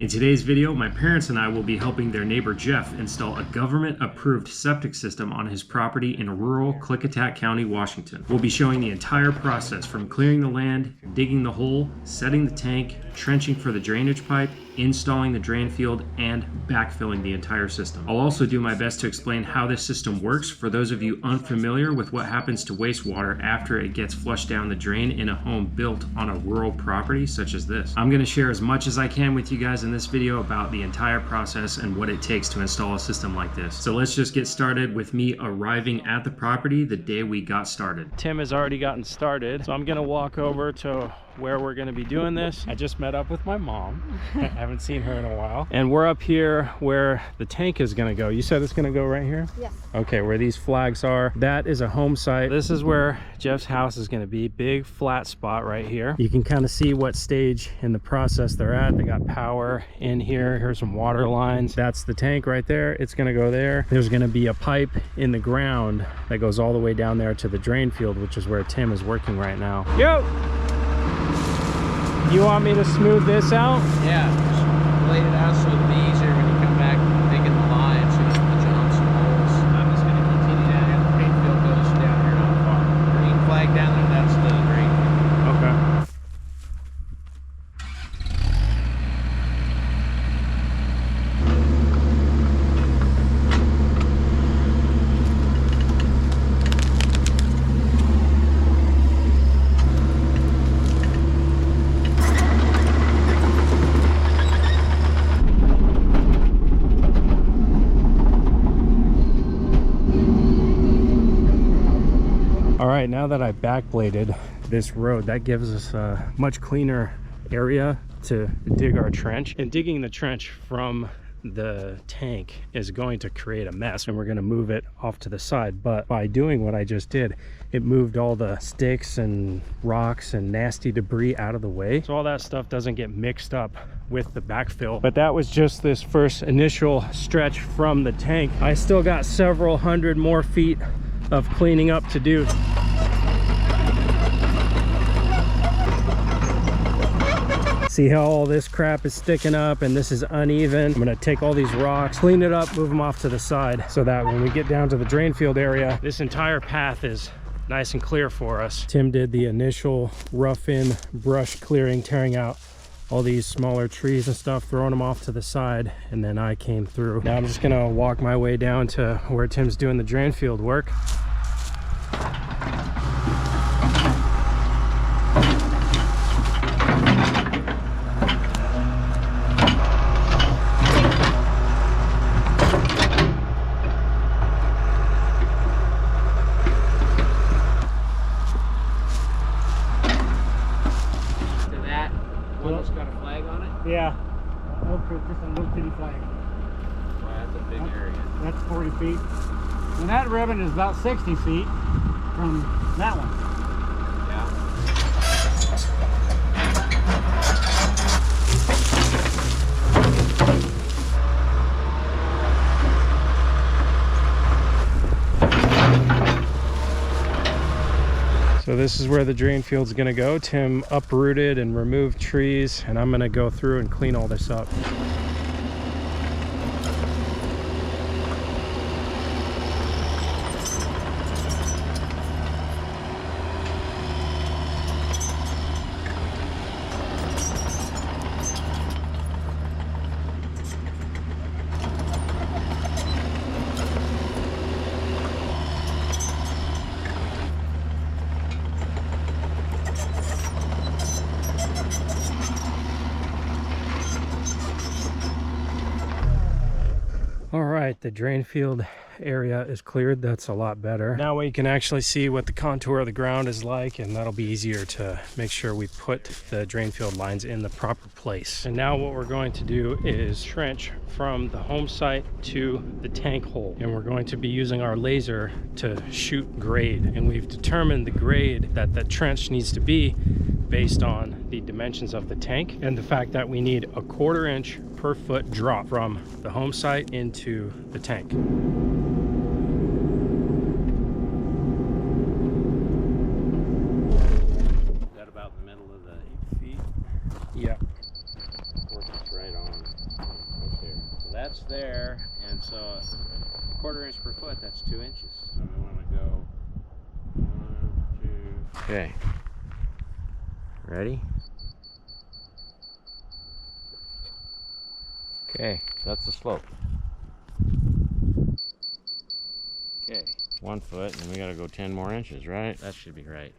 In today's video, my parents and I will be helping their neighbor Jeff install a government-approved septic system on his property in rural Klickitat County, Washington. We'll be showing the entire process from clearing the land, digging the hole, setting the tank, trenching for the drainage pipe, installing the drain field, and backfilling the entire system. I'll also do my best to explain how this system works for those of you unfamiliar with what happens to wastewater after it gets flushed down the drain in a home built on a rural property such as this. I'm going to share as much as I can with you guys in this video about the entire process and what it takes to install a system like this. So let's just get started with me arriving at the property the day we got started. Tim has already gotten started, so I'm going to walk over to where we're going to be doing this. I just met up with my mom. I haven't seen her in a while. And we're up here where the tank is going to go. You said it's going to go right here? Yes. Okay, where these flags are. That is a home site. This is where Jeff's house is going to be. Big flat spot right here. You can kind of see what stage in the process they're at. They got power in here. Here's some water lines. That's the tank right there. It's going to go there. There's going to be a pipe in the ground that goes all the way down there to the drain field, which is where Tim is working right now. Yo! You want me to smooth this out? Yeah, just blade it out so it'll be easier when you come back making the line, so you don't have to jump some holes. I'm just going to continue down here. The drain field goes down here not far. Green flag down there, that's the drain field. Okay. All right, now that I backbladed this road, that gives us a much cleaner area to dig our trench. And digging the trench from the tank is going to create a mess, and we're going to move it off to the side. But by doing what I just did, it moved all the sticks and rocks and nasty debris out of the way, so all that stuff doesn't get mixed up with the backfill. But that was just this first initial stretch from the tank. I still got several hundred more feet of cleaning up to do. See how all this crap is sticking up and this is uneven? I'm gonna take all these rocks, clean it up, move them off to the side so that when we get down to the drain field area, this entire path is nice and clear for us. Tim did the initial rough-in brush clearing, tearing out all these smaller trees and stuff, throwing them off to the side, and then I came through. Now I'm just gonna walk my way down to where Tim's doing the drain field work. Yeah, just a little kitty flag. Wow, that's a big area. That's 40 feet. And that ribbon is about 60 feet from that one. So this is where the drain field's gonna go. Tim uprooted and removed trees, and I'm gonna go through and clean all this up. All right, the drain field area is cleared. That's a lot better. Now we can actually see what the contour of the ground is like, and that'll be easier to make sure we put the drain field lines in the proper place. And now what we're going to do is trench from the home site to the tank hole, and we're going to be using our laser to shoot grade. And we've determined the grade that the trench needs to be based on the dimensions of the tank and the fact that we need a 1/4 inch per foot drop from the home site into the tank. Is that about the middle of the feet? Yeah. Works right on. across there, and so a 1/4 inch per foot, that's 2 inches. So we want to go 1, 2. Okay. Ready? Okay, that's the slope. Okay, 1 foot, and we gotta go 10 more inches, right? That should be right.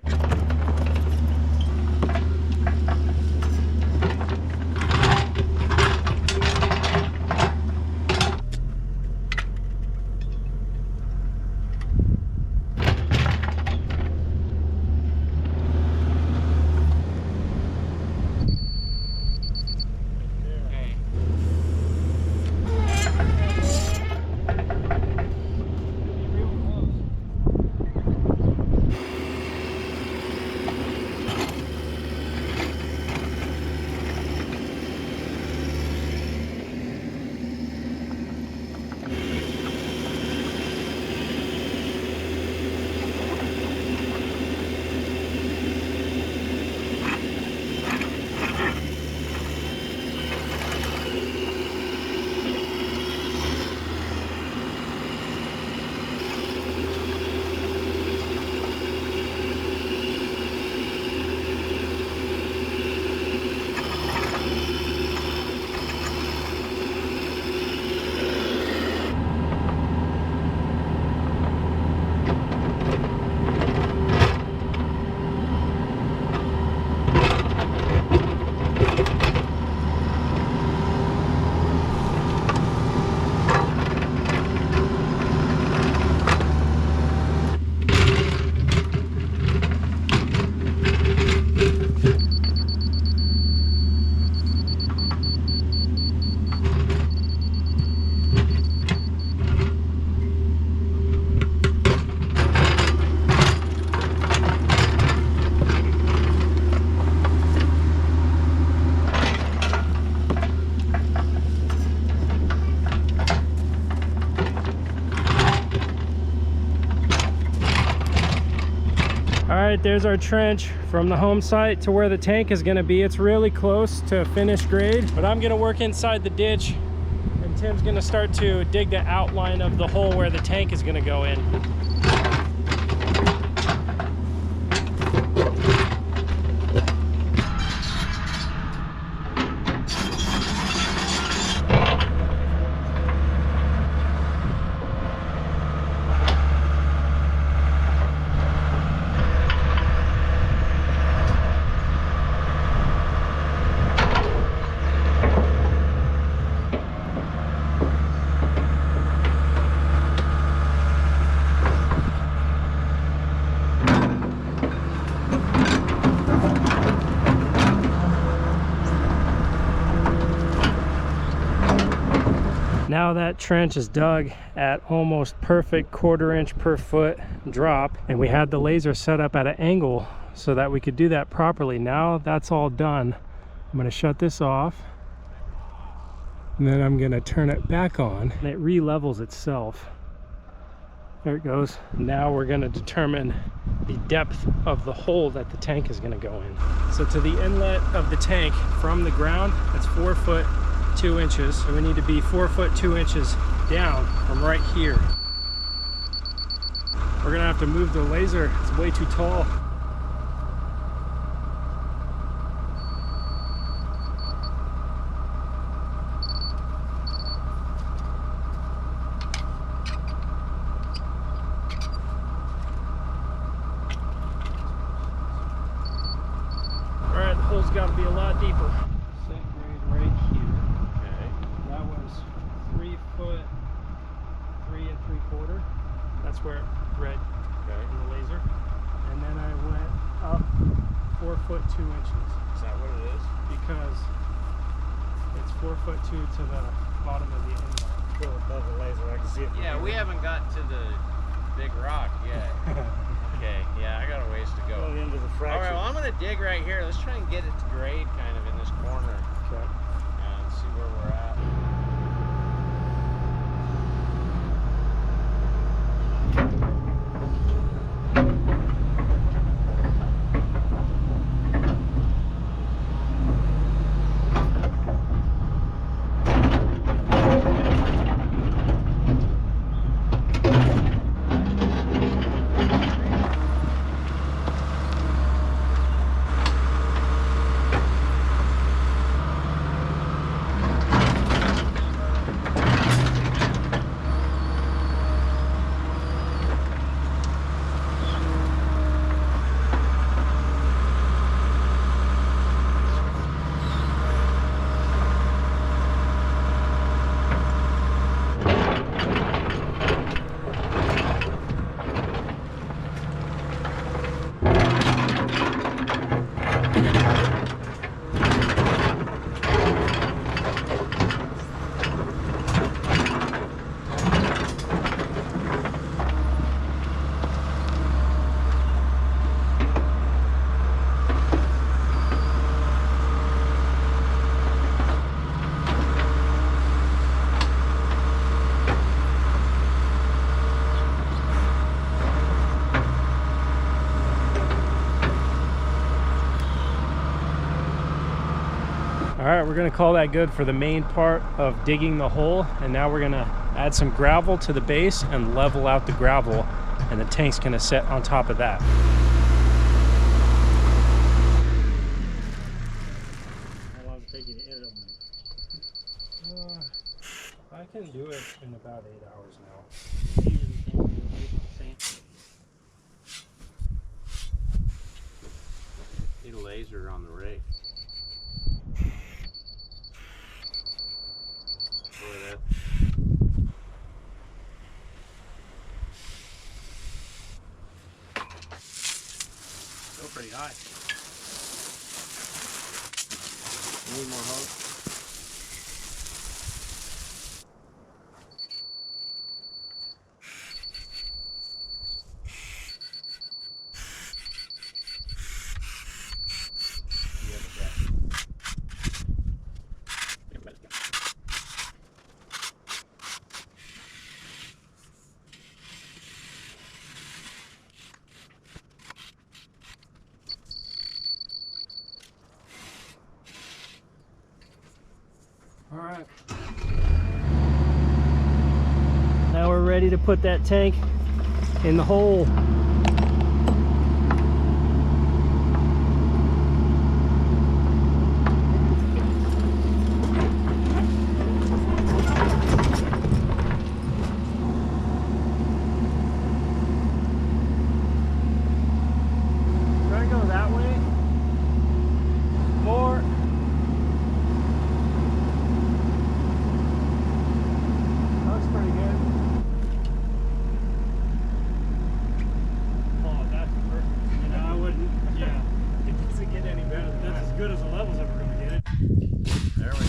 Alright, there's our trench from the home site to where the tank is going to be. It's really close to finished grade, but I'm going to work inside the ditch, and Tim's going to start to dig the outline of the hole where the tank is going to go in. Now that trench is dug at almost perfect 1/4 inch per foot drop, and we had the laser set up at an angle so that we could do that properly. Now that's all done. I'm going to shut this off, and then I'm going to turn it back on, and it re-levels itself. There it goes. Now we're going to determine the depth of the hole that the tank is going to go in. So to the inlet of the tank from the ground, that's 4 foot 2 inches. So we need to be 4 foot 2 inches down from right here. We're gonna have to move the laser. It's way too tall. All right, the hole's got to be a lot deeper. Set grade right here. Okay. That was 3 foot 3 3/4. That's where it read in the laser. And then I went up 4 foot 2 inches. Is that what it is? Because it's 4 foot 2 to the bottom of the inlet. Go above the laser, I can see it. Yeah, we haven't got to the big rock yet. Okay, yeah, I got a ways to go. Going into the All fracture. right, well, I'm gonna dig right here. Let's try and get it to grade kind of in this corner Okay. and see where we're at. right, we're gonna call that good for the main part of digging the hole, and now we're gonna add some gravel to the base and level out the gravel, and the tank's gonna sit on top of that. How long does it take you to edit them? I can do it in about 8 hours now. Need a laser on the rig. Boy, that. Still pretty high. Need more hose? All right. Now we're ready to put that tank in the hole. Try to go that way. More. Looks pretty good. Oh, that's perfect. You know, I wouldn't, yeah. It doesn't get any better than that. That's as good as the level's ever going to get it. There we go.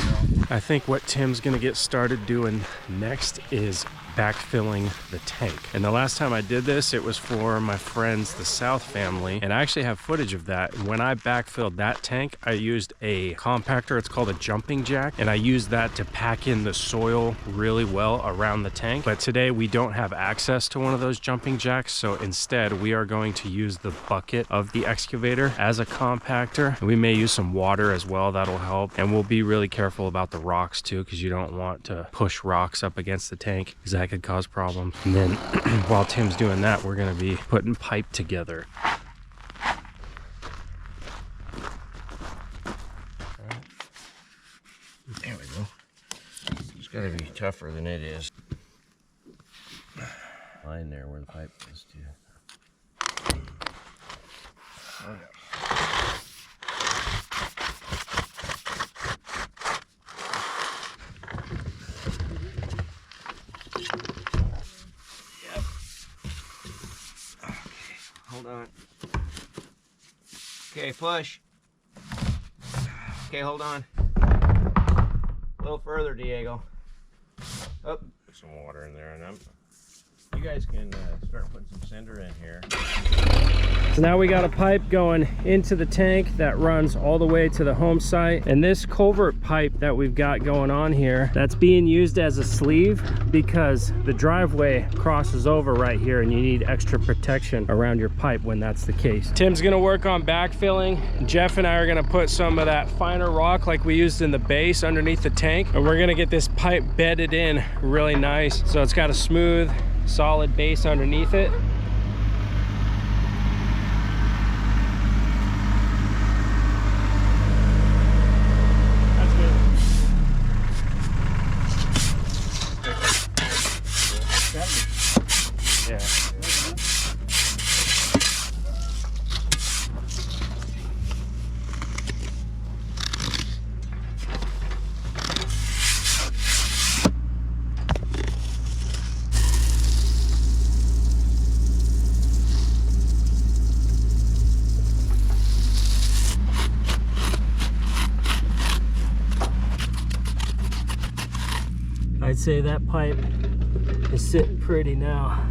I think what Tim's going to get started doing next is backfilling the tank. And the last time I did this, it was for my friends, the South family, and I actually have footage of that. When I backfilled that tank, I used a compactor. It's called a jumping jack, and I used that to pack in the soil really well around the tank. But today we don't have access to one of those jumping jacks, so instead we are going to use the bucket of the excavator as a compactor. And we may use some water as well, that'll help. And we'll be really careful about the rocks too, because you don't want to push rocks up against the tank, because that could cause problems. And then while Tim's doing that, we're going to be putting pipe together. There we go. It's got to be tougher than it is. Line there where the pipe is too. Oh, yeah. Hold on. Okay, push. Okay, hold on. A little further, Diego. Oh, put some water in there, and you guys can start putting some cinder in here. So now we got a pipe going into the tank that runs all the way to the home site. And this culvert pipe that we've got going on here, that's being used as a sleeve because the driveway crosses over right here and you need extra protection around your pipe when that's the case. Tim's gonna work on backfilling. Jeff and I are gonna put some of that finer rock like we used in the base underneath the tank. And we're gonna get this pipe bedded in really nice, so it's got a smooth, solid base underneath it. I'd say that pipe is sitting pretty now.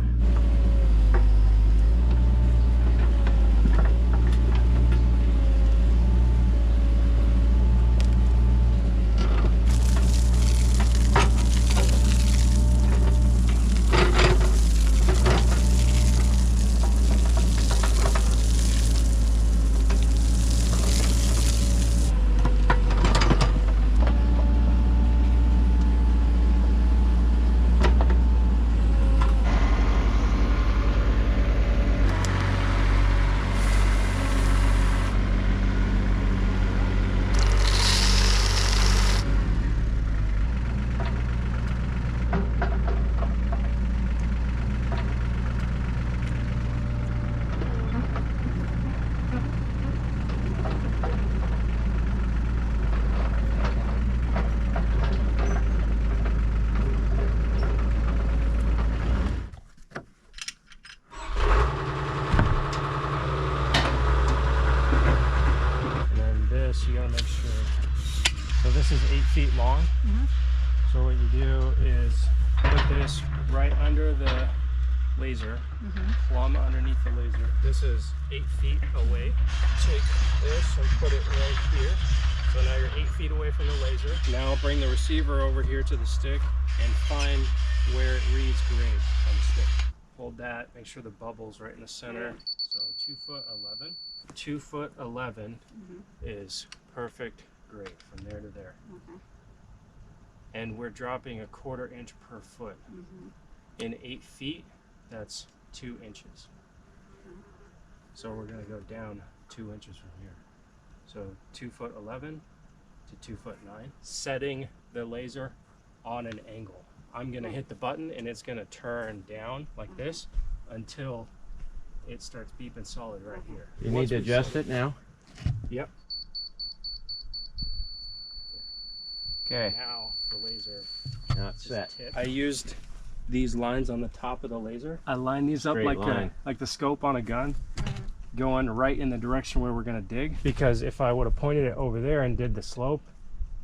this right under the laser, plumb underneath the laser. This is 8 feet away. Take this and put it right here. So now you're 8 feet away from the laser. Now bring the receiver over here to the stick and find where it reads grade on the stick. Hold that, make sure the bubble's right in the center. So 2 foot 11. 2 foot 11 is perfect grade from there to there. And we're dropping 1/4 inch per foot. In 8 feet, that's 2 inches. So we're gonna go down 2 inches from here. So 2 foot 11 to 2 foot 9. Setting the laser on an angle. I'm gonna hit the button and it's gonna turn down like this until it starts beeping solid right here. You need to adjust it now? Yep. Okay. Now the laser Now it's set. I used these lines on the top of the laser. I line these up like the scope on a gun, going right in the direction where we're gonna dig. Because if I would have pointed it over there and did the slope,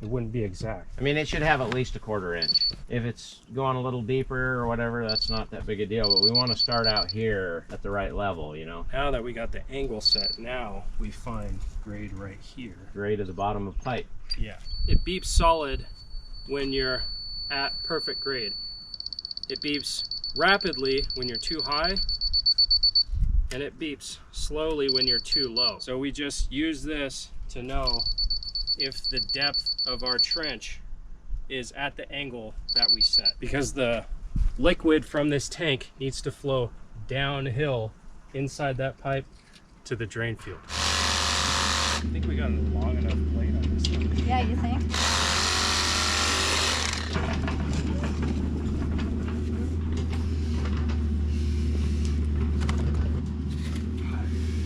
it wouldn't be exact. I mean, it should have at least 1/4 inch. If it's going a little deeper or whatever, that's not that big a deal. But we want to start out here at the right level, you know. Now that we got the angle set, now we find grade right here. Grade at the bottom of pipe. Yeah. It beeps solid when you're at perfect grade. It beeps rapidly when you're too high, and it beeps slowly when you're too low. So we just use this to know if the depth of our trench is at the angle that we set. Because the liquid from this tank needs to flow downhill inside that pipe to the drain field. I think we got a long enough blade on this thing. Yeah, you think?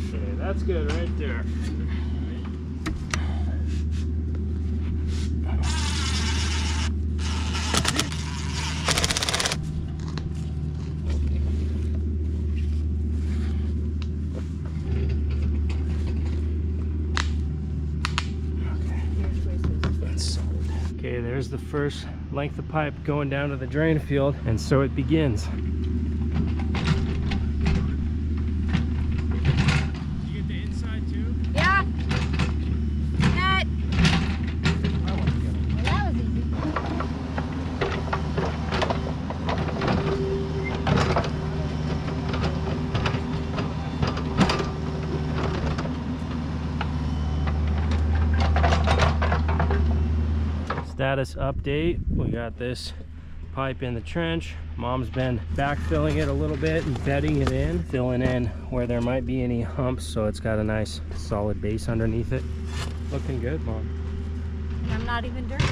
Okay, that's good right there. Okay, there's the first length of pipe going down to the drain field, and so it begins. Did you get the inside too? Yeah. Net. Well, that was easy. Status update. We got this pipe in the trench. Mom's been backfilling it a little bit and bedding it in, filling in where there might be any humps so it's got a nice solid base underneath it. Looking good, Mom. I'm not even dirty.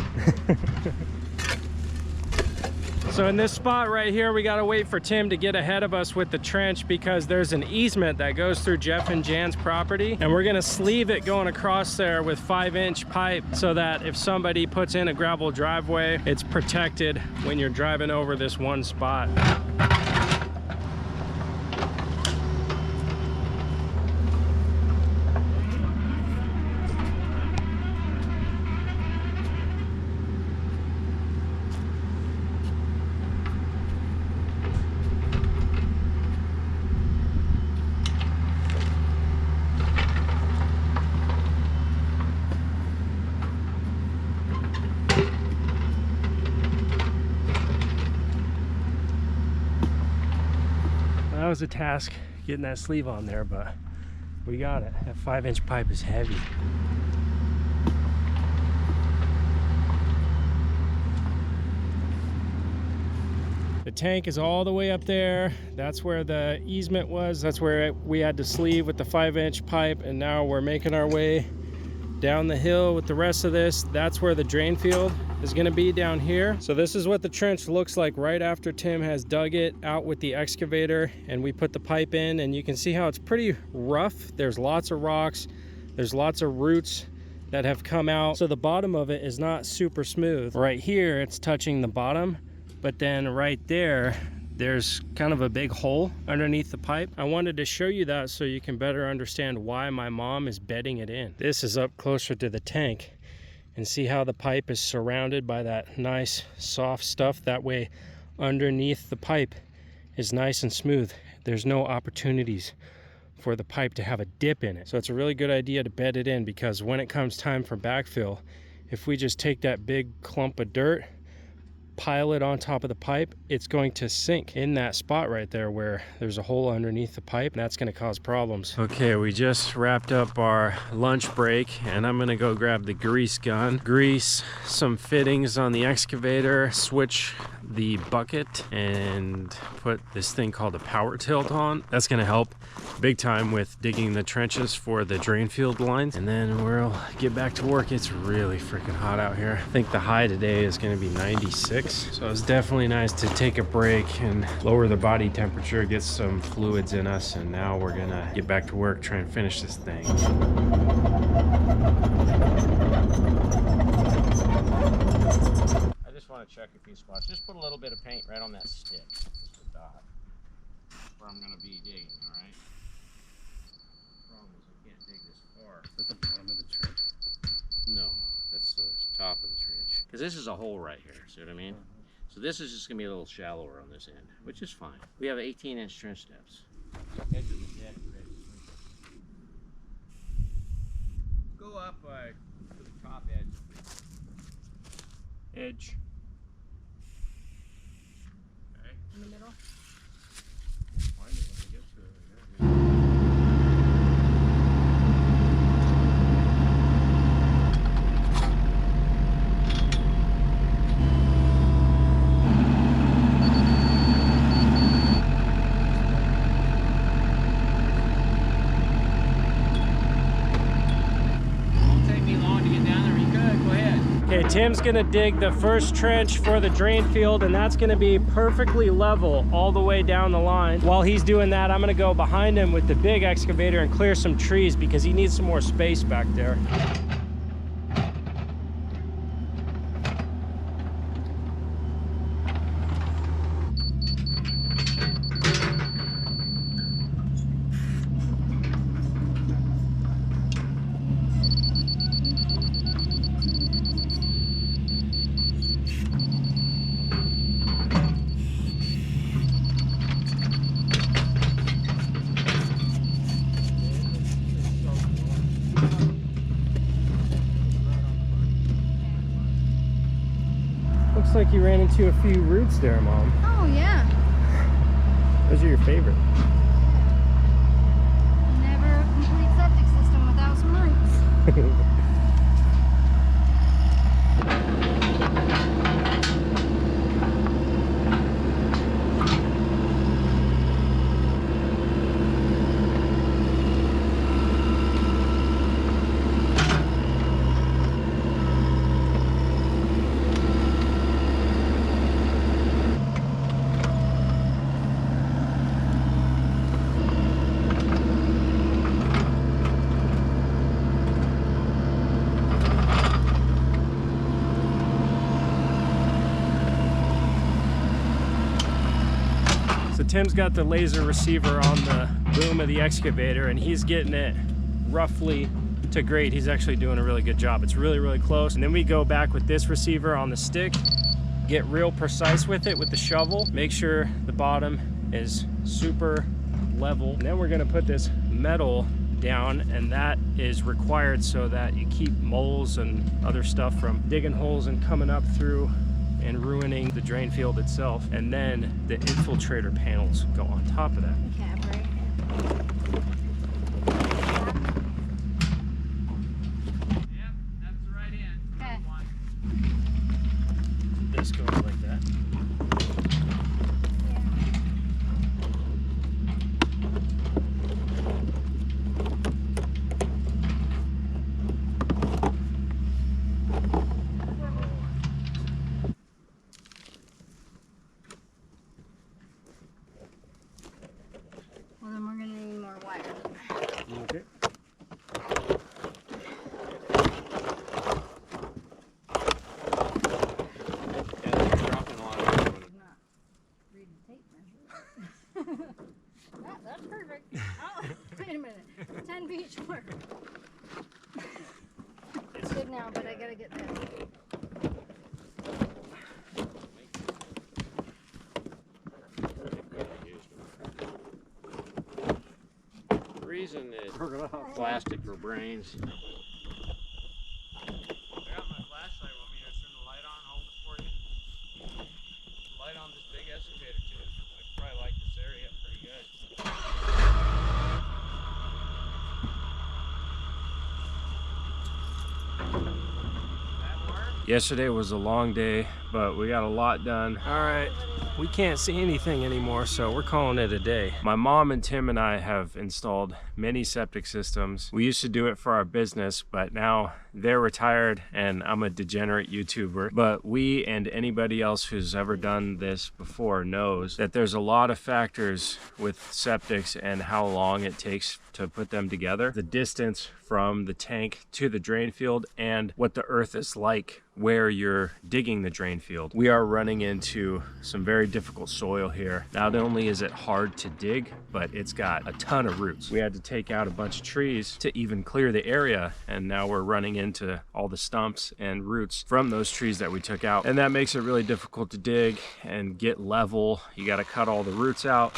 So in this spot right here, we gotta wait for Tim to get ahead of us with the trench because there's an easement that goes through Jeff and Jan's property, and we're gonna sleeve it going across there with 5-inch pipe so that if somebody puts in a gravel driveway, it's protected when you're driving over this one spot. That was a task getting that sleeve on there, but we got it. That 5-inch pipe is heavy. The tank is all the way up there. That's where the easement was. That's where we had to sleeve with the 5-inch pipe, and now we're making our way down the hill with the rest of this. That's where the drain field is going to be down here. So this is what the trench looks like right after Tim has dug it out with the excavator and we put the pipe in, and you can see how it's pretty rough. There's lots of rocks, there's lots of roots that have come out, so the bottom of it is not super smooth. Right here it's touching the bottom, but then right there's kind of a big hole underneath the pipe. I wanted to show you that so you can better understand why my mom is bedding it in. This is up closer to the tank, and see how the pipe is surrounded by that nice soft stuff. That way underneath the pipe is nice and smooth. There's no opportunities for the pipe to have a dip in it. So it's a really good idea to bed it in, because when it comes time for backfill, if we just take that big clump of dirt, pile it on top of the pipe, it's going to sink in that spot right there where there's a hole underneath the pipe, and that's going to cause problems. Okay, we just wrapped up our lunch break, and I'm going to go grab the grease gun, grease some fittings on the excavator, switch the bucket, and put this thing called a power tilt on. That's going to help big time with digging the trenches for the drain field lines, and then we'll get back to work. It's really freaking hot out here. I think the high today is going to be 96. So it's definitely nice to take a break and lower the body temperature, get some fluids in us, and now we're gonna get back to work, try and finish this thing. I just want to check a few spots. Just put a little bit of paint right on that stick, just a dot. That's where I'm gonna be digging, all right? The problem is I can't dig this far. At the bottom of the trench? No, that's the top of the trench. Because this is a hole right here, see what I mean? So this is just gonna be a little shallower on this end, which is fine. We have 18-inch trench depths. Edge of the deck, go up to the top edge. Edge. Okay. In the middle. Find it when we get to it. Yeah. Okay, Tim's gonna dig the first trench for the drain field, and that's gonna be perfectly level all the way down the line. While he's doing that, I'm gonna go behind him with the big excavator and clear some trees because he needs some more space back there. Looks like you ran into a few roots there, Mom. Oh, yeah. Those are your favorite. Never a complete septic system without some roots. So Tim's got the laser receiver on the boom of the excavator, and he's getting it roughly to grade. He's actually doing a really good job. It's really, really close. And then we go back with this receiver on the stick, get real precise with it with the shovel, make sure the bottom is super level. And then we're gonna put this metal down, and that is required so that you keep moles and other stuff from digging holes and coming up through and ruining the drain field itself. And then the infiltrator panels go on top of that. The cap, right? Yep, that's the right end. Okay. This goes like that. Well, then we're gonna need more wire. Okay. Yeah, they're dropping a lot of it. I'm not reading the tape measure. That's perfect. Oh, wait a minute. 10 feet short. It's good now, but I gotta get this. reason that plastic for brains. I got my flashlight. Want me to turn the light on, hold it for you? Light on this big excavator too. I probably like this area pretty good. That work? Yesterday was a long day, but we got a lot done. All right, we can't see anything anymore, so we're calling it a day. My mom and Tim and I have installed many septic systems. We used to do it for our business, but now they're retired and I'm a degenerate YouTuber. But we and anybody else who's ever done this before knows that there's a lot of factors with septics and how long it takes to put them together. The distance from the tank to the drain field and what the earth is like where you're digging the drain field. We are running into some very difficult soil here. Not only is it hard to dig, but it's got a ton of roots. We had to take out a bunch of trees to even clear the area, and now we're running into all the stumps and roots from those trees that we took out. And that makes it really difficult to dig and get level. You gotta cut all the roots out.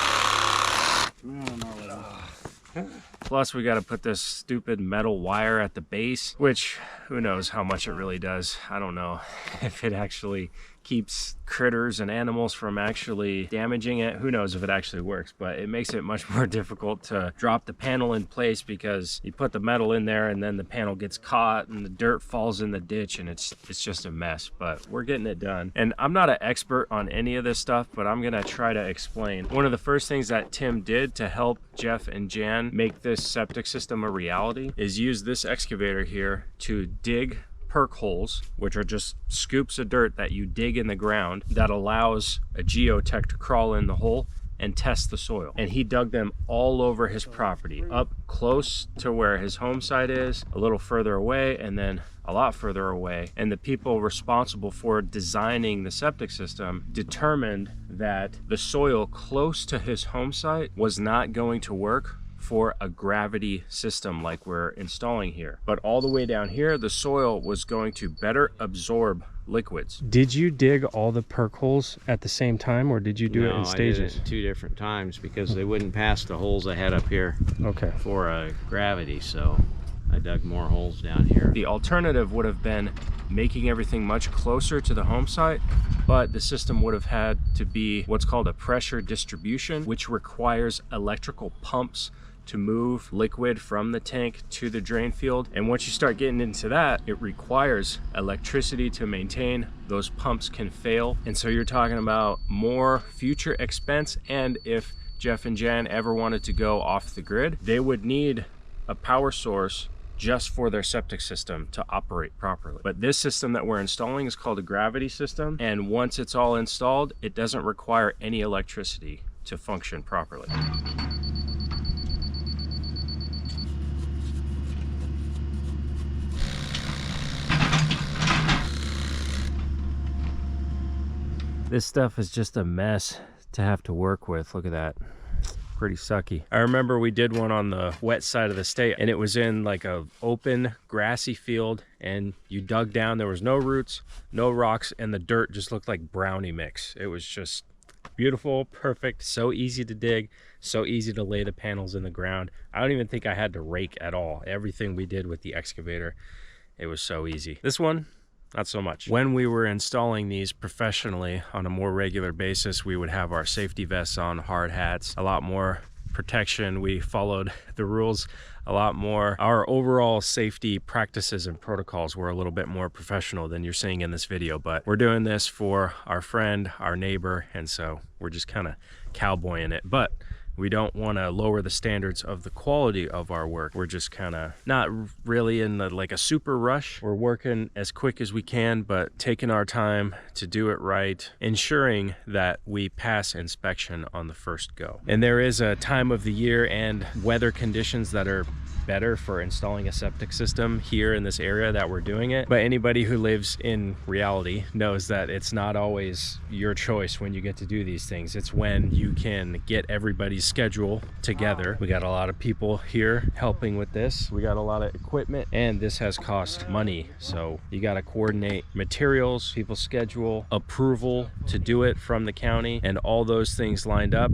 Plus we got to put this stupid metal wire at the base, which who knows how much it really does. I don't know if it actually keeps critters and animals from actually damaging it. Who knows if it actually works, but it makes it much more difficult to drop the panel in place because you put the metal in there and then the panel gets caught and the dirt falls in the ditch and it's just a mess. But we're getting it done. And I'm not an expert on any of this stuff, but I'm gonna try to explain. One of the first things that Tim did to help Jeff and Jan make this septic system a reality is use this excavator here to dig perk holes, which are just scoops of dirt that you dig in the ground that allows a geotech to crawl in the hole and test the soil. And he dug them all over his property, up close to where his home site is, a little further away, and then a lot further away. And the people responsible for designing the septic system determined that the soil close to his home site was not going to work for a gravity system like we're installing here. But all the way down here, the soil was going to better absorb liquids. Did you dig all the perk holes at the same time, or did you do it in stages? I did it 2 different times because they wouldn't pass the holes I had up here for gravity, so I dug more holes down here. The alternative would have been making everything much closer to the home site, but the system would have had to be what's called a pressure distribution, which requires electrical pumps to move liquid from the tank to the drain field. And once you start getting into that, it requires electricity to maintain. Those pumps can fail. And so you're talking about more future expense. And if Jeff and Jan ever wanted to go off the grid, they would need a power source just for their septic system to operate properly. But this system that we're installing is called a gravity system. And once it's all installed, it doesn't require any electricity to function properly. This stuff is just a mess to have to work with. Look at that. Pretty sucky. I remember we did one on the wet side of the state, and it was in like a open grassy field, and you dug down, there was no roots, no rocks, and the dirt just looked like brownie mix. It was just beautiful, perfect, so easy to dig, so easy to lay the panels in the ground. I don't even think I had to rake at all. Everything we did with the excavator, it was so easy. This one, not so much. When we were installing these professionally on a more regular basis, we would have our safety vests on, hard hats, a lot more protection. We followed the rules a lot more. Our overall safety practices and protocols were a little bit more professional than you're seeing in this video, but we're doing this for our friend, our neighbor, and so we're just kind of cowboying it. But we don't want to lower the standards of the quality of our work. We're just kind of not really in like a super rush. We're working as quick as we can, but taking our time to do it right, ensuring that we pass inspection on the first go. And there is a time of the year and weather conditions that are better for installing a septic system here in this area that we're doing it. But anybody who lives in reality knows that it's not always your choice when you get to do these things. It's when you can get everybody's schedule together. We got a lot of people here helping with this. We got a lot of equipment, and this has cost money. So you got to coordinate materials, people's schedule, approval to do it from the county, and all those things lined up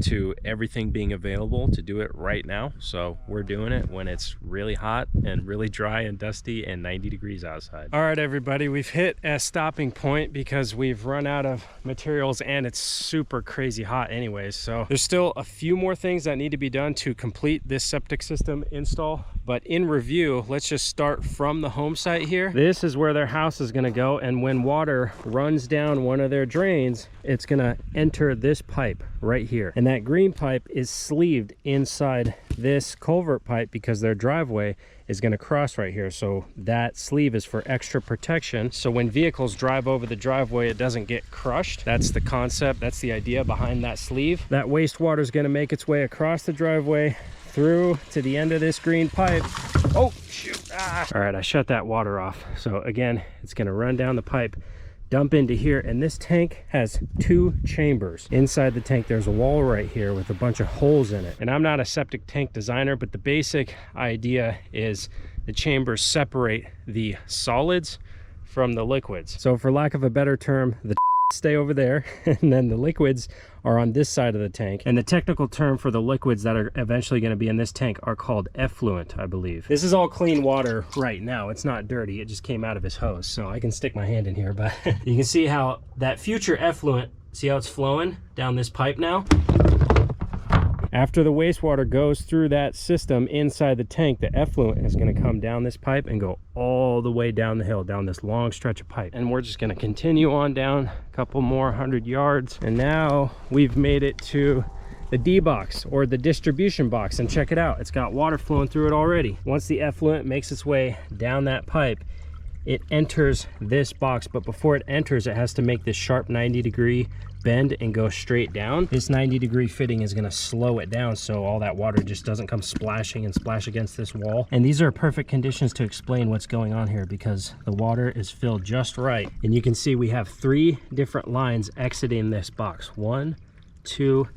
to everything being available to do it right now. So we're doing it when it's really hot and really dry and dusty and 90 degrees outside. All right, everybody, we've hit a stopping point because we've run out of materials and it's super crazy hot anyways. So there's still a few more things that need to be done to complete this septic system install. But in review, let's just start from the home site here. This is where their house is gonna go, and when water runs down one of their drains, it's gonna enter this pipe right here. And that green pipe is sleeved inside this culvert pipe because their driveway is gonna cross right here. So that sleeve is for extra protection. So when vehicles drive over the driveway, it doesn't get crushed. That's the concept, that's the idea behind that sleeve. That wastewater is gonna make its way across the driveway, through to the end of this green pipe. Oh, shoot. Ah. All right, I shut that water off. So again, it's gonna run down the pipe, dump into here, and this tank has 2 chambers. Inside the tank, there's a wall right here with a bunch of holes in it. And I'm not a septic tank designer, but the basic idea is the chambers separate the solids from the liquids. So for lack of a better term, the stay over there, and then the liquids are on this side of the tank. And the technical term for the liquids that are eventually going to be in this tank are called effluent, I believe. This is all clean water right now. It's not dirty. It just came out of his hose, so I can stick my hand in here. But you can see how that future effluent, see how it's flowing down this pipe now? After the wastewater goes through that system inside the tank, the effluent is going to come down this pipe and go all the way down the hill, down this long stretch of pipe. And we're just going to continue on down a couple more 100 yards. And now we've made it to the D box, or the distribution box. And check it out, it's got water flowing through it already. Once the effluent makes its way down that pipe, it enters this box. But before it enters, it has to make this sharp 90-degree bend and go straight down. This 90-degree fitting is going to slow it down so all that water just doesn't come splashing and splash against this wall. And these are perfect conditions to explain what's going on here because the water is filled just right. And you can see we have 3 different lines exiting this box. 1, 2,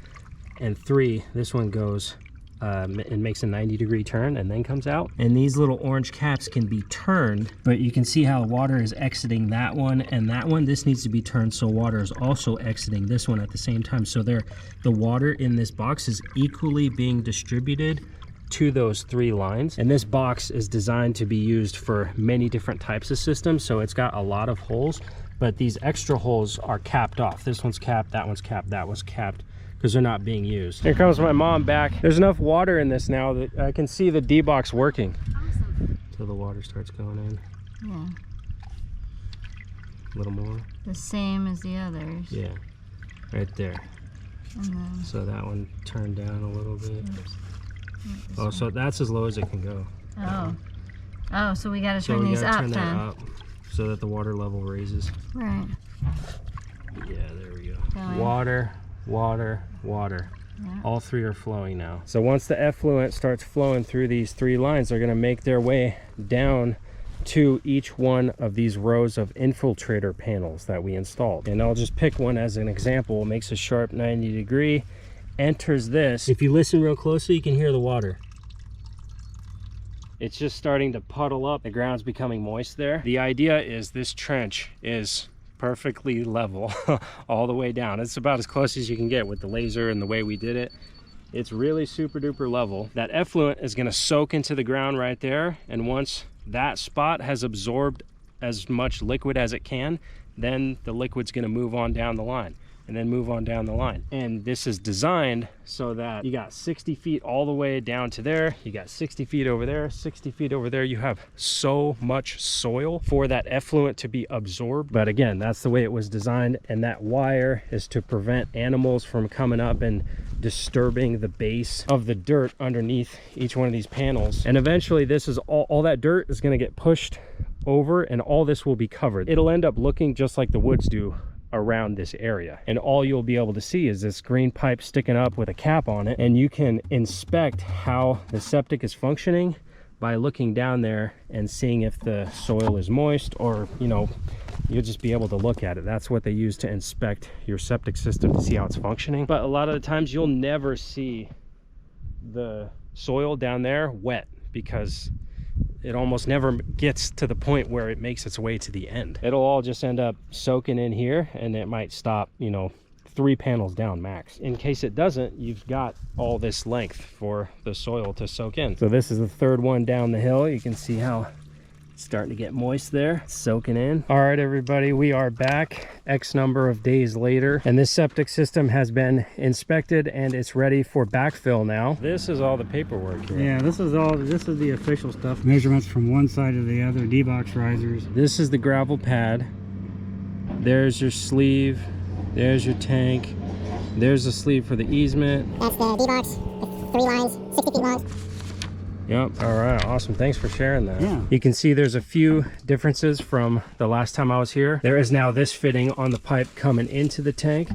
and 3. This one goes and makes a 90-degree turn and then comes out. And these little orange caps can be turned, but you can see how the water is exiting that one and that one. This needs to be turned so water is also exiting this one at the same time. So the water in this box is equally being distributed to those 3 lines. And this box is designed to be used for many different types of systems. So it's got a lot of holes, but these extra holes are capped off. This one's capped, that one's capped, that one's capped, because they're not being used. Here comes my mom back. There's enough water in this now that I can see the D-box working. Awesome. So the water starts going in. Yeah. A little more. The same as the others. Yeah, right there. And then, So that one turned down a little bit. oops. Oh, so that's as low as it can go. Oh. Oh, so we gotta So turn we these gotta up turn then. that up so that the water level raises. Right. Yeah, there we go. Going. Water, water, water. Yeah. All 3 are flowing now. So once the effluent starts flowing through these 3 lines, they're gonna make their way down to each one of these rows of infiltrator panels that we installed. And I'll just pick one as an example. It makes a sharp 90-degree, enters this. If you listen real closely, you can hear the water. It's just starting to puddle up. The ground's becoming moist there. The idea is this trench is perfectly level all the way down. It's about as close as you can get with the laser and the way we did it. It's really super duper level. That effluent is gonna soak into the ground right there. And once that spot has absorbed as much liquid as it can, then the liquid's gonna move on down the line and then move on down the line. And this is designed so that you got 60 feet all the way down to there, you got 60 feet over there, 60 feet over there. You have so much soil for that effluent to be absorbed. But again, that's the way it was designed. And that wire is to prevent animals from coming up and disturbing the base of the dirt underneath each one of these panels. And eventually this is all that dirt is going to get pushed over and all this will be covered. It'll end up looking just like the woods do around this area, and all you'll be able to see is this green pipe sticking up with a cap on it. And you can inspect how the septic is functioning by looking down there and seeing if the soil is moist, or you'll just be able to look at it. That's what they use to inspect your septic system, to see how it's functioning. But a lot of the times you'll never see the soil down there wet because it almost never gets to the point where it makes its way to the end. It'll all just end up soaking in here, and it might stop, 3 panels down max. In case it doesn't, you've got all this length for the soil to soak in. So this is the 3rd one down the hill. You can see how it's starting to get moist there, soaking in. All right, everybody, we are back X number of days later, and this septic system has been inspected and it's ready for backfill now. This is all the paperwork here. Yeah, this is the official stuff. Measurements from one side to the other, D-box risers. This is the gravel pad. There's your sleeve. There's your tank. There's the sleeve for the easement. That's the D-box, 3 lines, 60 feet long. Yep. All right. Awesome. Thanks for sharing that. Yeah. You can see there's a few differences from the last time I was here. There is now this fitting on the pipe coming into the tank.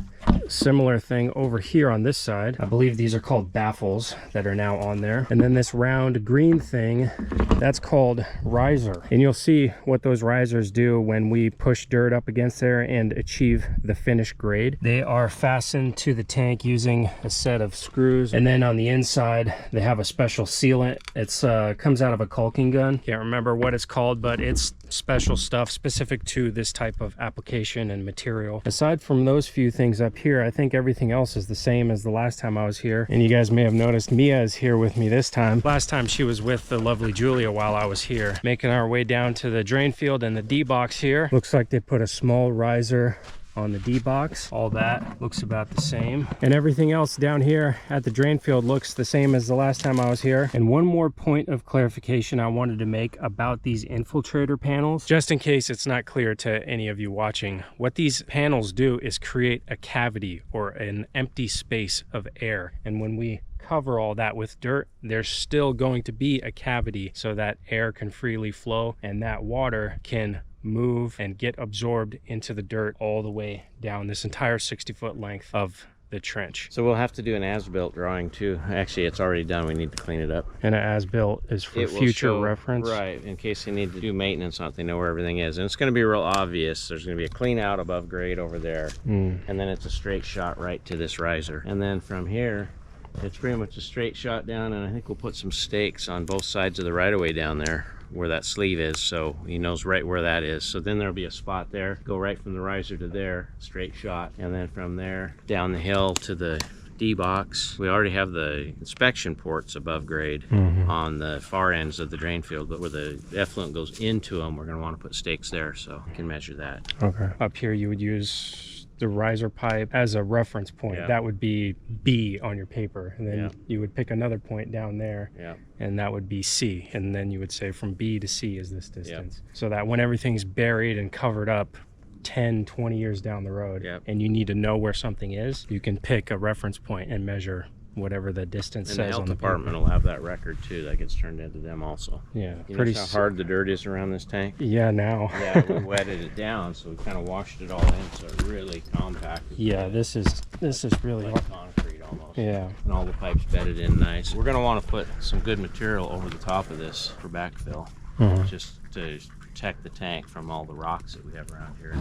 Similar thing over here on this side. I believe these are called baffles that are now on there. And then this round green thing, that's called riser. And you'll see what those risers do when we push dirt up against there and achieve the finished grade. They are fastened to the tank using a set of screws. And then on the inside, they have a special sealant. It's comes out of a caulking gun. Can't remember what it's called, but it's special stuff specific to this type of application and material. Aside from those few things up here, I think everything else is the same as the last time I was here. And you guys may have noticed Mia is here with me this time. Last time she was with the lovely Julia while I was here. Making our way down to the drain field and the D-box here. Looks like they put a small riser on the D-box. All that looks about the same. And everything else down here at the drain field looks the same as the last time I was here. And one more point of clarification I wanted to make about these infiltrator panels, just in case it's not clear to any of you watching. What these panels do is create a cavity or an empty space of air. And when we cover all that with dirt, there's still going to be a cavity so that air can freely flow and that water can move and get absorbed into the dirt all the way down this entire 60-foot length of the trench. So we'll have to do an as-built drawing too. Actually, it's already done. We need to clean it up. And an as-built is for It will future show- reference. Right, in case they need to do maintenance on it, they know where everything is. And it's going to be real obvious. There's going to be a clean out above grade over there. And then it's a straight shot right to this riser. And then from here, it's pretty much a straight shot down, and I think we'll put some stakes on both sides of the right-of-way down there where that sleeve is, so he knows right where that is. So then there'll be a spot there, go right from the riser to there, straight shot, and then from there down the hill to the D-box. We already have the inspection ports above grade on the far ends of the drain field, but where the effluent goes into them, we're going to want to put stakes there so we can measure that. Okay. Up here you would use the riser pipe as a reference point. Yeah. That would be B on your paper, and then Yeah. you would pick another point down there, and that would be C, and then you would say from B to C is this distance. So that when everything's buried and covered up 10-20 years down the road, and you need to know where something is, you can pick a reference point and measure whatever the distance And the says health on the department paper. will have that record too. That gets turned into them also. Yeah, You pretty notice how hard the dirt is around this tank? Yeah, now. Yeah, we wetted it down, so we kind of washed it all in, so it really compacted. Yeah, this is really like concrete almost. Yeah. And all the pipes bedded in nice. We're gonna want to put some good material over the top of this for backfill, just to protect the tank from all the rocks that we have around here.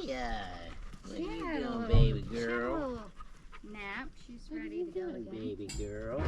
Yeah. What are you Yeah, doing, little- baby she had a girl? little nap. She's What are ready you to go doing, again. baby girl?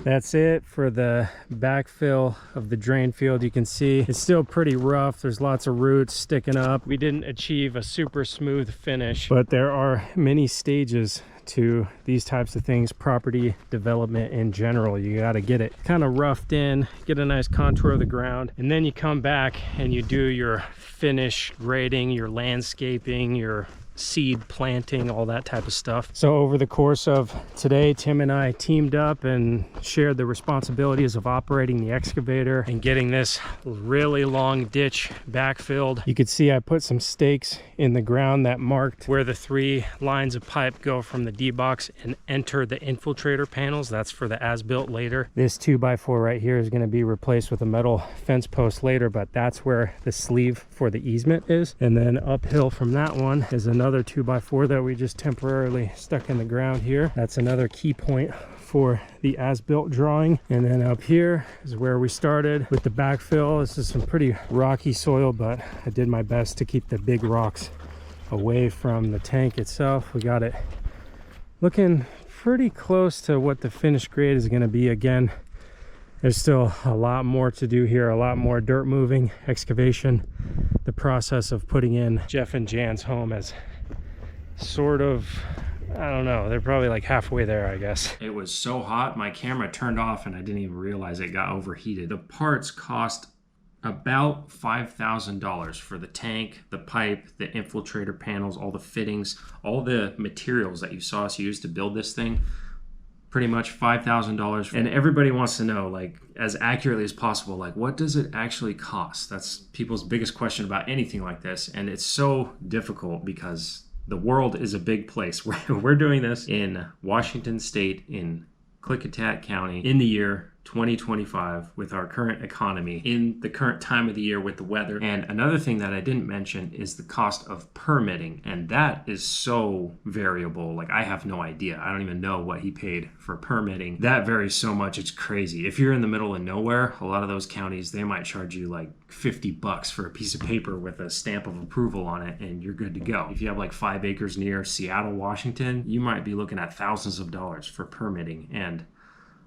That's it for the backfill of the drain field. You can see it's still pretty rough. There's lots of roots sticking up. We didn't achieve a super smooth finish, but there are many stages to these types of things, property development in general. You got to get it kind of roughed in, get a nice contour of the ground, and then you come back and you do your finish grading, your landscaping, your seed planting, all that type of stuff. So over the course of today, Tim and I teamed up and shared the responsibilities of operating the excavator and getting this really long ditch backfilled. You could see I put some stakes in the ground that marked where the 3 lines of pipe go from the D-box and enter the infiltrator panels. That's for the as-built later. This 2x4 right here is going to be replaced with a metal fence post later, but that's where the sleeve for the easement is. And then uphill from that one is another 2x4 that we just temporarily stuck in the ground here. That's another key point for the as-built drawing. And then up here is where we started with the backfill. This is some pretty rocky soil, but I did my best to keep the big rocks away from the tank itself. We got it looking pretty close to what the finished grade is going to be. Again, there's still a lot more to do here, a lot more dirt moving, excavation. The process of putting in Jeff and Jan's home as sort of, I don't know, they're probably like halfway there, I guess. It was so hot, my camera turned off and I didn't even realize it got overheated. The parts cost about $5,000 for the tank, the pipe, the infiltrator panels, all the fittings, all the materials that you saw us use to build this thing. Pretty much $5,000. And everybody wants to know, like, as accurately as possible, like, what does it actually cost? That's people's biggest question about anything like this. And it's so difficult because the world is a big place. We're doing this in Washington State, in Klickitat County, in the year 2025 with our current economy, in the current time of the year with the weather. And another thing that I didn't mention is the cost of permitting, and that is so variable. Like, I have no idea. I don't even know what he paid for permitting. That varies so much, it's crazy. If you're in the middle of nowhere, a lot of those counties, they might charge you like $50 for a piece of paper with a stamp of approval on it, and you're good to go. If you have like 5 acres near Seattle, Washington, you might be looking at thousands of dollars for permitting. And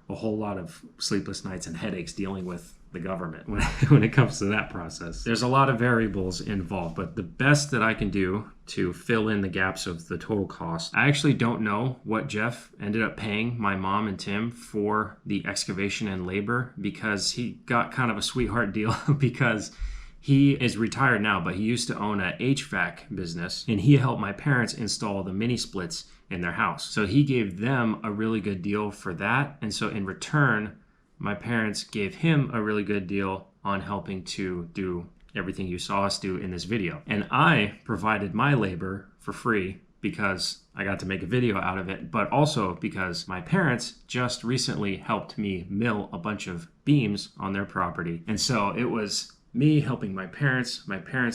a whole lot of sleepless nights and headaches dealing with the government when it comes to that process. There's a lot of variables involved, but the best that I can do to fill in the gaps of the total cost, I actually don't know what Jeff ended up paying my mom and Tim for the excavation and labor, because he got kind of a sweetheart deal because he is retired now, but he used to own a HVAC business, and he helped my parents install the mini splits in their house. So he gave them a really good deal for that. And so in return, my parents gave him a really good deal on helping to do everything you saw us do in this video. And I provided my labor for free because I got to make a video out of it, but also because my parents just recently helped me mill a bunch of beams on their property. And so it was me helping my parents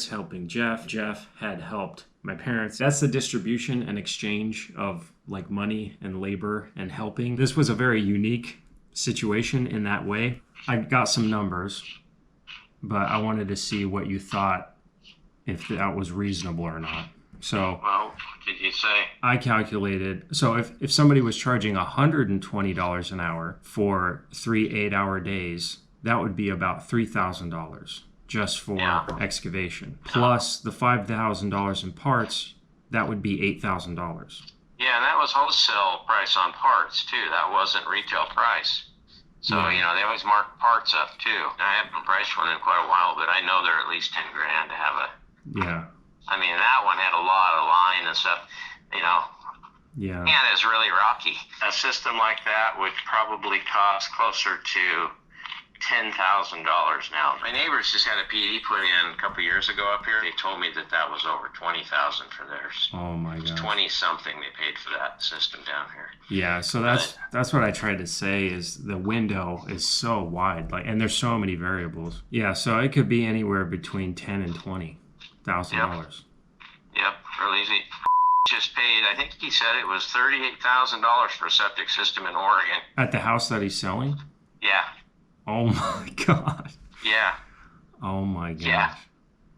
helping Jeff. Jeff had helped my parents. That's the distribution and exchange of like money and labor and helping. This was a very unique situation in that way. I got some numbers, but I wanted to see what you thought, if that was reasonable or not. So, Well, what did you say? I calculated, so if somebody was charging $120 an hour for 3 8-hour days, that would be about $3,000 just for excavation. Plus the $5,000 in parts, that would be $8,000. Yeah, and that was wholesale price on parts too. That wasn't retail price. So, you know, they always mark parts up too. I haven't priced one in quite a while, but I know they're at least 10 grand to have a... Yeah. I mean, that one had a lot of line and stuff, you know. Yeah. And it's really rocky. A system like that would probably cost closer to $10,000 now. My neighbors just had a PD put in a couple years ago up here. They told me that that was over $20,000 for theirs. Oh my god. 20 something they paid for that system down here. Yeah, so that's what I tried to say, is the window is so wide, like, and there's so many variables. Yeah, so it could be anywhere between $10,000 and $20,000. Yep, real easy. Just paid, I think he said it was $38,000 for a septic system in Oregon. At the house that he's selling? Yeah. Oh my god. Yeah. Oh my gosh. Yeah.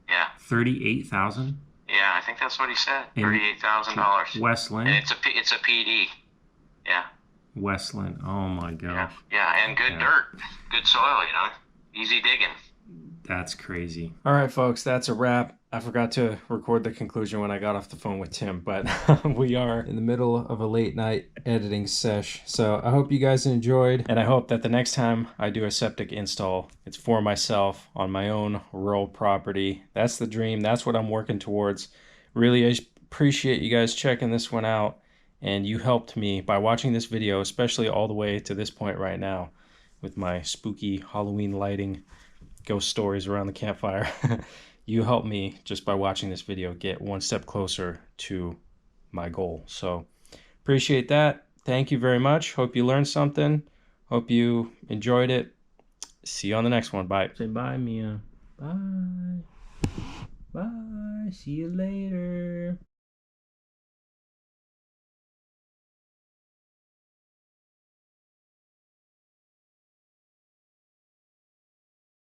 Yeah. 38,000? Yeah, I think that's what he said. $38,000. Westland? And it's a PD. Yeah. Westland. Oh my gosh. Yeah, and good dirt, good soil, you know, easy digging. That's crazy. All right, folks, that's a wrap. I forgot to record the conclusion when I got off the phone with Tim, but we are in the middle of a late night editing sesh. So I hope you guys enjoyed, and I hope that the next time I do a septic install, it's for myself on my own rural property. That's the dream. That's what I'm working towards. Really appreciate you guys checking this one out, and you helped me by watching this video, especially all the way to this point right now with my spooky Halloween lighting, ghost stories around the campfire. You helped me just by watching this video get one step closer to my goal. So appreciate that. Thank you very much. Hope you learned something. Hope you enjoyed it. See you on the next one. Bye. Say bye, Mia. Bye. Bye. See you later.